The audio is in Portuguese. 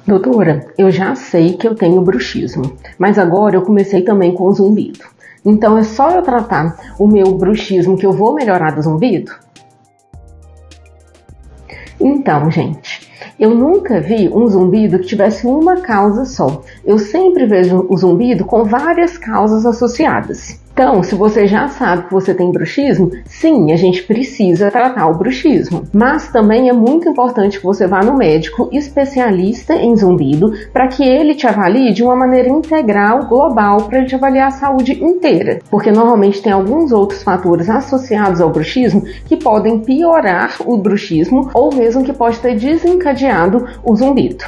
Doutora, eu já sei que eu tenho bruxismo, mas agora eu comecei também com o zumbido. Então é só eu tratar o meu bruxismo que eu vou melhorar do zumbido? Então, gente, eu nunca vi um zumbido que tivesse uma causa só. Eu sempre vejo o zumbido com várias causas associadas. Então, se você já sabe que você tem bruxismo, sim, a gente precisa tratar o bruxismo. Mas também é muito importante que você vá no médico especialista em zumbido para que ele te avalie de uma maneira integral, global, para ele te avaliar a saúde inteira. Porque normalmente tem alguns outros fatores associados ao bruxismo que podem piorar o bruxismo ou mesmo que pode ter desencadeado o zumbido.